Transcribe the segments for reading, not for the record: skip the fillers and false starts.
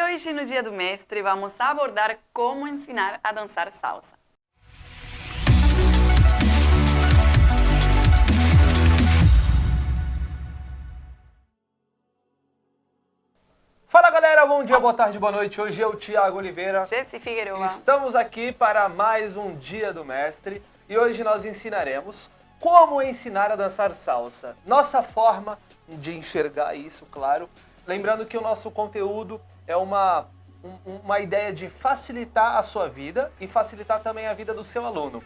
hoje, no Dia do Mestre, vamos abordar como ensinar a dançar salsa. Fala galera, bom dia, boa tarde, boa noite. Hoje é o Thiago Oliveira. Jessi Figueiredo. Estamos aqui para mais um Dia do Mestre e hoje nós ensinaremos como ensinar a dançar salsa. Nossa forma de enxergar isso, claro. Lembrando que o nosso conteúdo é uma ideia de facilitar a sua vida e facilitar também a vida do seu aluno.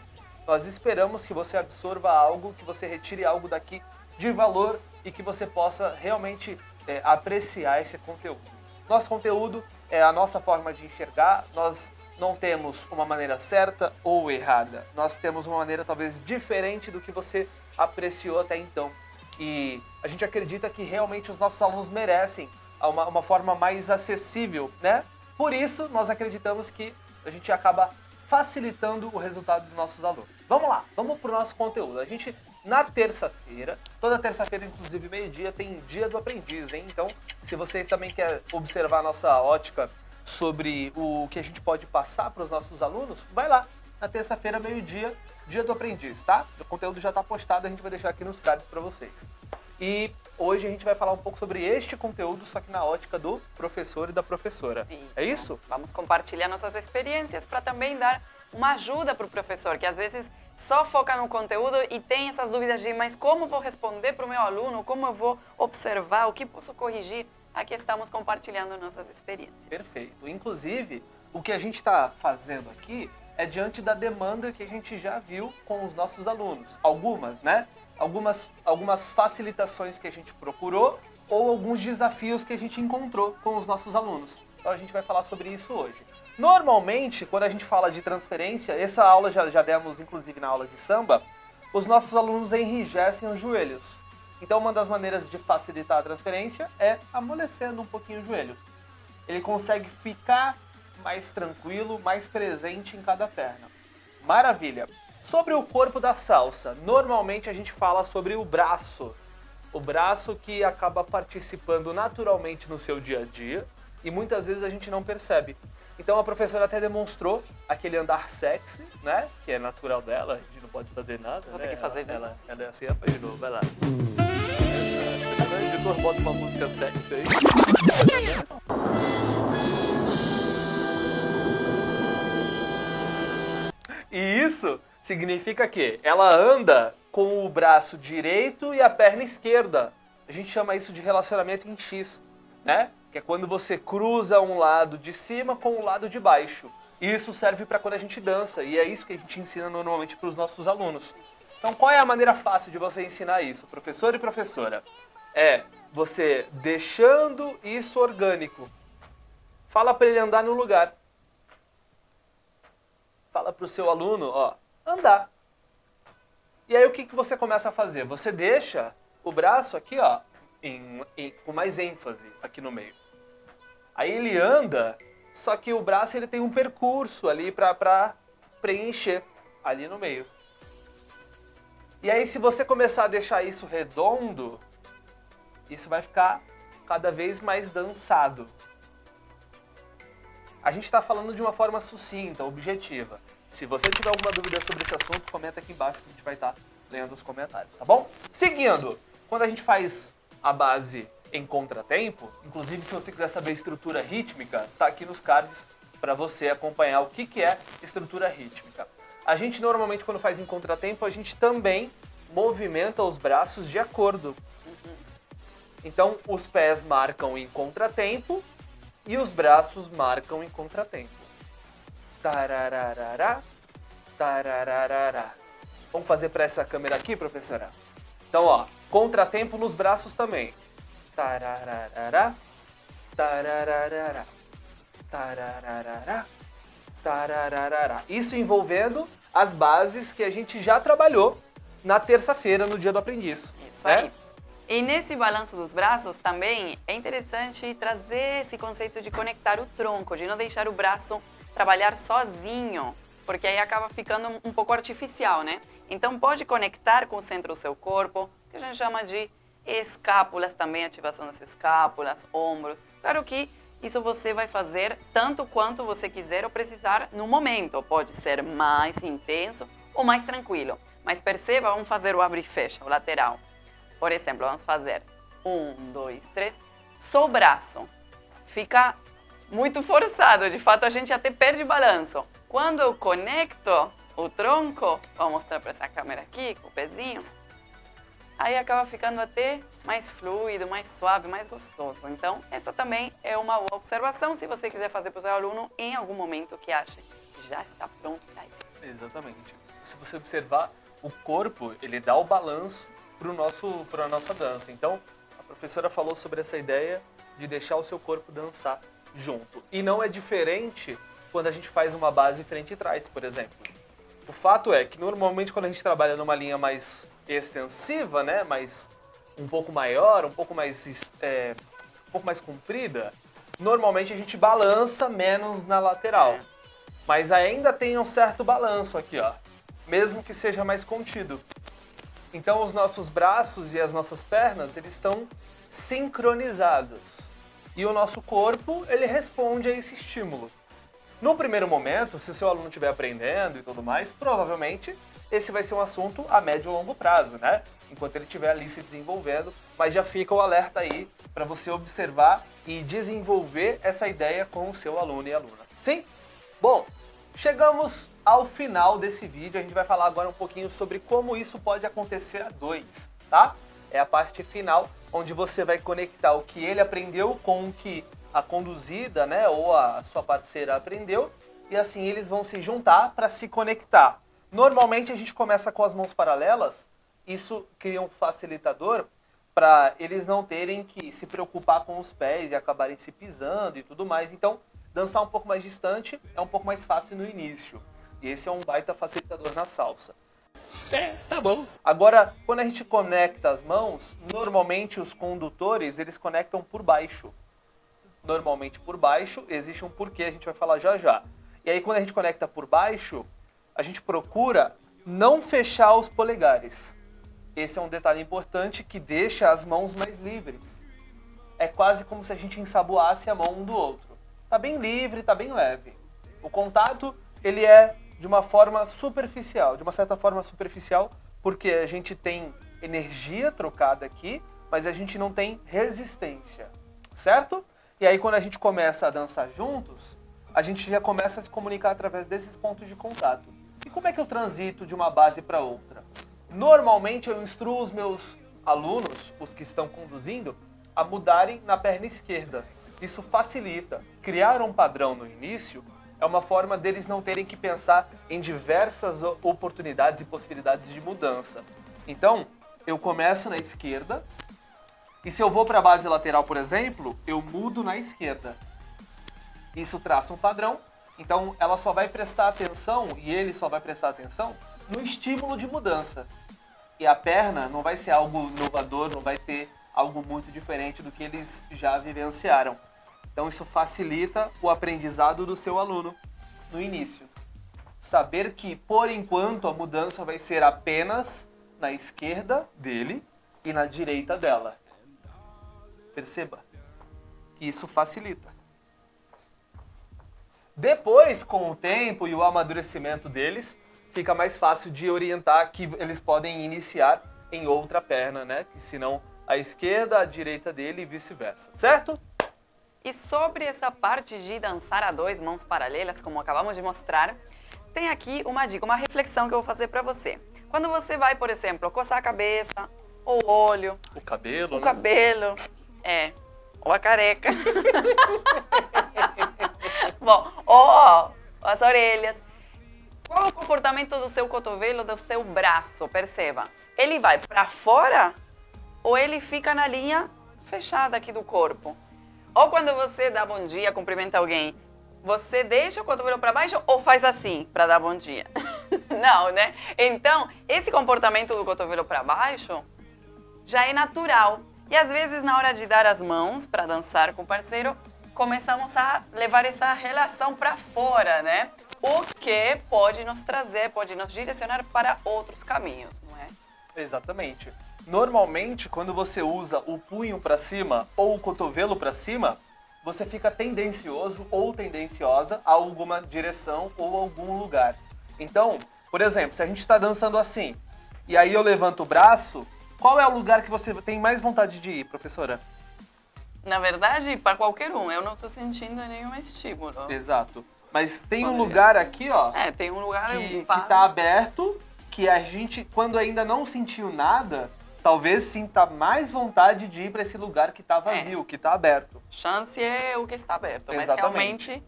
Nós esperamos que você absorva algo, que você retire algo daqui de valor e que você possa realmente apreciar esse conteúdo. Nosso conteúdo é a nossa forma de enxergar, nós não temos uma maneira certa ou errada, nós temos uma maneira talvez diferente do que você apreciou até então. E a gente acredita que realmente os nossos alunos merecem uma forma mais acessível, né? Por isso, nós acreditamos que a gente acaba facilitando o resultado dos nossos alunos. Vamos lá, vamos para o nosso conteúdo. A gente, na terça-feira, toda terça-feira, inclusive meio-dia, tem Dia do Aprendiz, hein? Então, se você também quer observar a nossa ótica sobre o que a gente pode passar para os nossos alunos, vai lá, na terça-feira, meio-dia, Dia do Aprendiz, tá? O conteúdo já está postado, a gente vai deixar aqui nos cards para vocês. E hoje a gente vai falar um pouco sobre este conteúdo, só que na ótica do professor e da professora. Isso. É isso? Vamos compartilhar nossas experiências para também dar uma ajuda para o professor, que às vezes só foca no conteúdo e tem essas dúvidas de mas como vou responder para o meu aluno, como eu vou observar, o que posso corrigir. Aqui estamos compartilhando nossas experiências. Perfeito. Inclusive, o que a gente está fazendo aqui é diante da demanda que a gente já viu com os nossos alunos. Algumas, né? Algumas facilitações que a gente procurou ou alguns desafios que a gente encontrou com os nossos alunos. Então a gente vai falar sobre isso hoje. Normalmente, quando a gente fala de transferência, essa aula já demos inclusive na aula de samba, os nossos alunos enrijecem os joelhos. Então uma das maneiras de facilitar a transferência é amolecendo um pouquinho o joelho. Ele consegue ficar mais tranquilo, mais presente em cada perna. Maravilha! Sobre o corpo da salsa, normalmente a gente fala sobre o braço. O braço que acaba participando naturalmente no seu dia a dia e muitas vezes a gente não percebe. Então a professora até demonstrou aquele andar sexy, né? Que é natural dela, a gente não pode fazer nada, Vou né? ter que fazer Ela é assim, de novo, vai lá. O editor bota uma música sexy aí. E isso significa que ela anda com o braço direito e a perna esquerda. A gente chama isso de relacionamento em X, né? Que é quando você cruza um lado de cima com o lado de baixo. E isso serve para quando a gente dança, e é isso que a gente ensina normalmente para os nossos alunos. Então qual é a maneira fácil de você ensinar isso, professor e professora? É você deixando isso orgânico. Fala para ele andar no lugar. Fala para o seu aluno, ó, andar. E aí o que você começa a fazer? Você deixa o braço aqui, ó, com mais ênfase aqui no meio. Aí ele anda, só que o braço ele tem um percurso ali para preencher ali no meio. E aí se você começar a deixar isso redondo, isso vai ficar cada vez mais dançado. A gente está falando de uma forma sucinta, objetiva. Se você tiver alguma dúvida sobre esse assunto, comenta aqui embaixo que a gente vai estar lendo os comentários, tá bom? Seguindo, quando a gente faz a base em contratempo, inclusive se você quiser saber estrutura rítmica, tá aqui nos cards para você acompanhar o que é estrutura rítmica. A gente normalmente quando faz em contratempo, a gente também movimenta os braços de acordo. Então os pés marcam em contratempo e os braços marcam em contratempo. Tarararará, tarararará. Vamos fazer para essa câmera aqui, professora? Então, ó, contratempo nos braços também. Tarararará, tarararará, tarararará, tarararará. Isso envolvendo as bases que a gente já trabalhou na terça-feira, no Dia do Aprendiz. Isso aí. E nesse balanço dos braços também é interessante trazer esse conceito de conectar o tronco, de não deixar o braço trabalhar sozinho, porque aí acaba ficando um pouco artificial, né? Então pode conectar com o centro do seu corpo, que a gente chama de escápulas também, ativação das escápulas, ombros. Claro que Isso você vai fazer tanto quanto você quiser ou precisar no momento. Pode ser mais intenso ou mais tranquilo. Mas perceba, vamos fazer o abre e fecha, o lateral. Por exemplo, vamos fazer 1, 2, 3. Só o braço. Fica muito forçado. De fato, a gente até perde balanço. Quando eu conecto o tronco, vou mostrar para essa câmera aqui, com o pezinho. Aí acaba ficando até mais fluido, mais suave, mais gostoso. Então, essa também é uma boa observação se você quiser fazer para o seu aluno em algum momento que ache que já está pronto para isso. Exatamente. Se você observar, o corpo, ele dá o balanço para a nossa dança. Então, a professora falou sobre essa ideia de deixar o seu corpo dançar junto. E não é diferente quando a gente faz uma base frente e trás, por exemplo. O fato é que, normalmente, quando a gente trabalha numa linha mais extensiva, né, um pouco maior, um pouco mais comprida, normalmente a gente balança menos na lateral. Mas ainda tem um certo balanço aqui, ó, mesmo que seja mais contido. Então os nossos braços e as nossas pernas, eles estão sincronizados. E o nosso corpo, ele responde a esse estímulo. No primeiro momento, se o seu aluno estiver aprendendo e tudo mais, provavelmente esse vai ser um assunto a médio e longo prazo, né? Enquanto ele estiver ali se desenvolvendo, mas já fica o alerta aí para você observar e desenvolver essa ideia com o seu aluno e aluna. Sim? Bom, chegamos ao final desse vídeo. A gente vai falar agora um pouquinho sobre como isso pode acontecer a dois, tá? É a parte final, onde você vai conectar o que ele aprendeu com o que a conduzida, né, ou a sua parceira aprendeu, e assim eles vão se juntar para se conectar. Normalmente a gente começa com as mãos paralelas, isso cria um facilitador para eles não terem que se preocupar com os pés e acabarem se pisando e tudo mais. Então, dançar um pouco mais distante é um pouco mais fácil no início. E esse é um baita facilitador na salsa. Tá bom. Agora, quando a gente conecta as mãos, normalmente os condutores, eles conectam por baixo. Normalmente por baixo, existe um porquê, a gente vai falar já já. E aí quando a gente conecta por baixo, a gente procura não fechar os polegares. Esse é um detalhe importante que deixa as mãos mais livres. É quase como se a gente ensaboasse a mão um do outro. Tá bem livre, tá bem leve. O contato, ele é de uma forma superficial, de uma certa forma superficial, porque a gente tem energia trocada aqui, mas a gente não tem resistência, certo? E aí quando a gente começa a dançar juntos, a gente já começa a se comunicar através desses pontos de contato. E como é que eu transito de uma base para outra? Normalmente eu instruo os meus alunos, os que estão conduzindo, a mudarem na perna esquerda. Isso facilita. Criar um padrão no início é uma forma deles não terem que pensar em diversas oportunidades e possibilidades de mudança. Então, eu começo na esquerda, e se eu vou para a base lateral, por exemplo, eu mudo na esquerda. Isso traça um padrão, então ela só vai prestar atenção, e ele só vai prestar atenção, no estímulo de mudança. E a perna não vai ser algo inovador, não vai ter algo muito diferente do que eles já vivenciaram. Então isso facilita o aprendizado do seu aluno no início. Saber que, por enquanto, a mudança vai ser apenas na esquerda dele e na direita dela. Perceba que isso facilita. Depois, com o tempo e o amadurecimento deles, fica mais fácil de orientar que eles podem iniciar em outra perna, né? Que senão a esquerda, a direita dele e vice-versa, certo? E sobre essa parte de dançar a dois, mãos paralelas, como acabamos de mostrar, tem aqui uma dica, uma reflexão que eu vou fazer para você. Quando você vai, por exemplo, coçar a cabeça, ou o olho, o cabelo, o cabelo, ou a careca. Bom, ou as orelhas. Qual é o comportamento do seu cotovelo, do seu braço? Perceba. Ele vai para fora ou ele fica na linha fechada aqui do corpo? Ou quando você dá bom dia, cumprimenta alguém, você deixa o cotovelo para baixo ou faz assim para dar bom dia? Não, né? Então, esse comportamento do cotovelo para baixo já é natural. E às vezes, na hora de dar as mãos para dançar com o parceiro, começamos a levar essa relação para fora, né? O que pode nos trazer, pode nos direcionar para outros caminhos, não é? Exatamente. Normalmente, quando você usa o punho para cima ou o cotovelo para cima, você fica tendencioso ou tendenciosa a alguma direção ou algum lugar. Então, por exemplo, se a gente está dançando assim, e aí eu levanto o braço, qual é o lugar que você tem mais vontade de ir, professora? Na verdade, para qualquer um, eu não estou sentindo nenhum estímulo. Exato. Mas tem um lugar aqui, ó, Tem um lugar que tá aberto, que a gente, quando ainda não sentiu nada, talvez sinta mais vontade de ir para esse lugar que tá vazio, que tá aberto. Chance é o que está aberto, mas Exatamente. realmente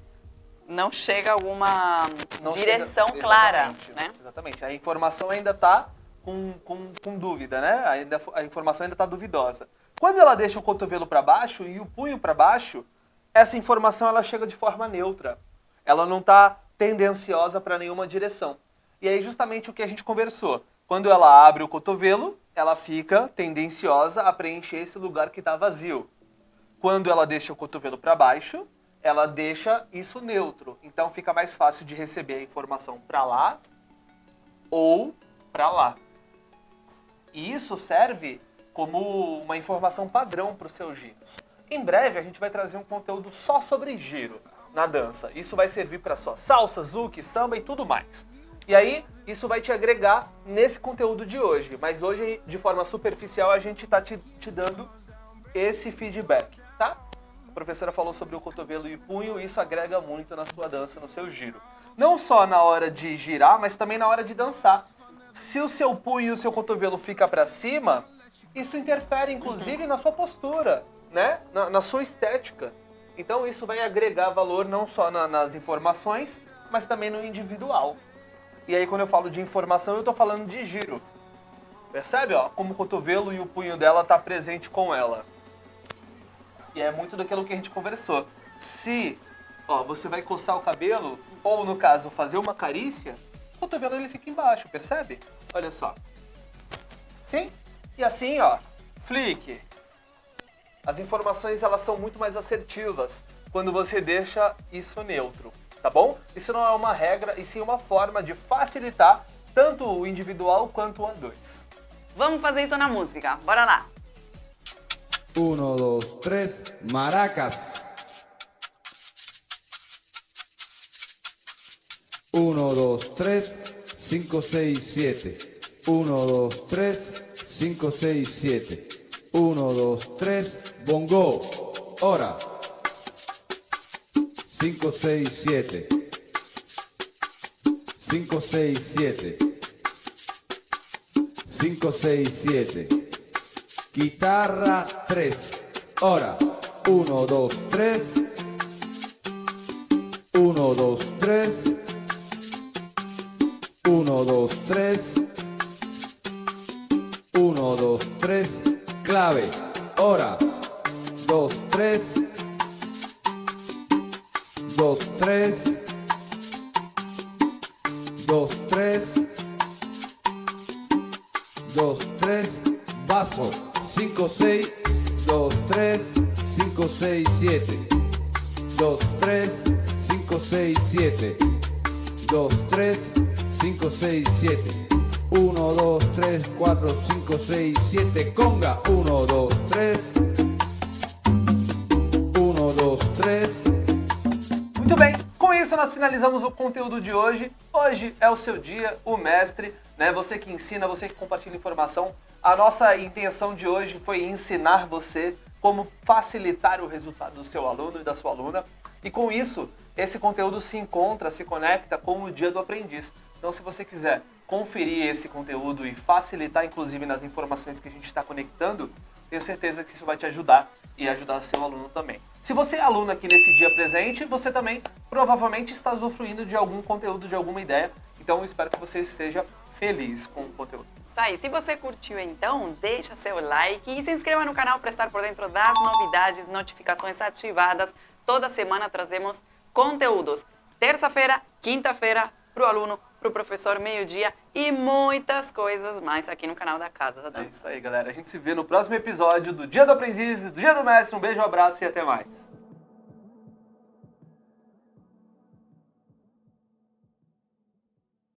não chega a alguma Não direção chega- clara, exatamente, né? Exatamente. A informação ainda tá com dúvida, né? A informação ainda tá duvidosa. Quando ela deixa o cotovelo para baixo e o punho para baixo, essa informação ela chega de forma neutra. Ela não tá tendenciosa para nenhuma direção. E aí justamente o que a gente conversou. Quando ela abre o cotovelo, ela fica tendenciosa a preencher esse lugar que está vazio. Quando ela deixa o cotovelo para baixo, ela deixa isso neutro. Então fica mais fácil de receber a informação para lá ou para lá. E isso serve como uma informação padrão para os seus giros. Em breve a gente vai trazer um conteúdo só sobre giro na dança. Isso vai servir para só salsa, zouk, samba e tudo mais. E aí, isso vai te agregar nesse conteúdo de hoje. Mas hoje, de forma superficial, a gente está te dando esse feedback, tá? A professora falou sobre o cotovelo e o punho, e isso agrega muito na sua dança, no seu giro. Não só na hora de girar, mas também na hora de dançar. Se o seu punho e o seu cotovelo fica para cima, isso interfere, inclusive, na sua postura, né? Na sua estética. Então, isso vai agregar valor não só nas informações, mas também no individual. E aí, quando eu falo de informação, eu estou falando de giro. Percebe, ó, como o cotovelo e o punho dela tá presente com ela. E é muito daquilo que a gente conversou. Se, ó, você vai coçar o cabelo, ou no caso, fazer uma carícia, o cotovelo ele fica embaixo, percebe? Olha só. Sim? E assim, ó, flick. As informações, elas são muito mais assertivas quando você deixa isso neutro. Tá bom? Isso não é uma regra, e sim uma forma de facilitar tanto o individual quanto o A2. Vamos fazer isso na música. Bora lá. 1, 2, 3, maracas. 1, 2, 3, 5, 6, 7. 1, 2, 3, 5, 6, 7. 1, 2, 3, bongo. Hora. 5, 6, 7. 5, 6, 7. 5, 6, 7. Guitarra 3. Hora. 1, 2, 3. 1, 2, 3. 1, 2, 3. 1, 2, 3. Clave. Hora. 2, 3. 2, 3. 2, 3. 2, 3. Vaso. 5, 6. 2, 3. 5, 6, 7. 2, 3. 5, 6, 7. 2, 3. 5, 6, 7. 1, 2, 3, 4, 5, 6, 7. Conga. 1, 2, 3. 1, 2, 3. Muito bem, com isso nós finalizamos o conteúdo de hoje. Hoje é o seu dia, o mestre, né? Você que ensina, você que compartilha informação. A nossa intenção de hoje foi ensinar você como facilitar o resultado do seu aluno e da sua aluna. E com isso, esse conteúdo se encontra, se conecta com o Dia do Aprendiz. Então, se você quiser conferir esse conteúdo e facilitar, inclusive, nas informações que a gente está conectando, tenho certeza que isso vai te ajudar e ajudar seu aluno também. Se você é aluno aqui nesse dia presente, você também provavelmente está usufruindo de algum conteúdo, de alguma ideia. Então, eu espero que você esteja feliz com o conteúdo. Isso aí. Se você curtiu, então, deixa seu like e se inscreva no canal para estar por dentro das novidades, notificações ativadas. Toda semana trazemos conteúdos. Terça-feira, quinta-feira, para o aluno, para o professor, meio-dia e muitas coisas mais aqui no canal da Casa da É Dança. isso aí, galera. A gente se vê no próximo episódio do Dia do Aprendiz, do Dia do Mestre. Um beijo, um abraço e até mais.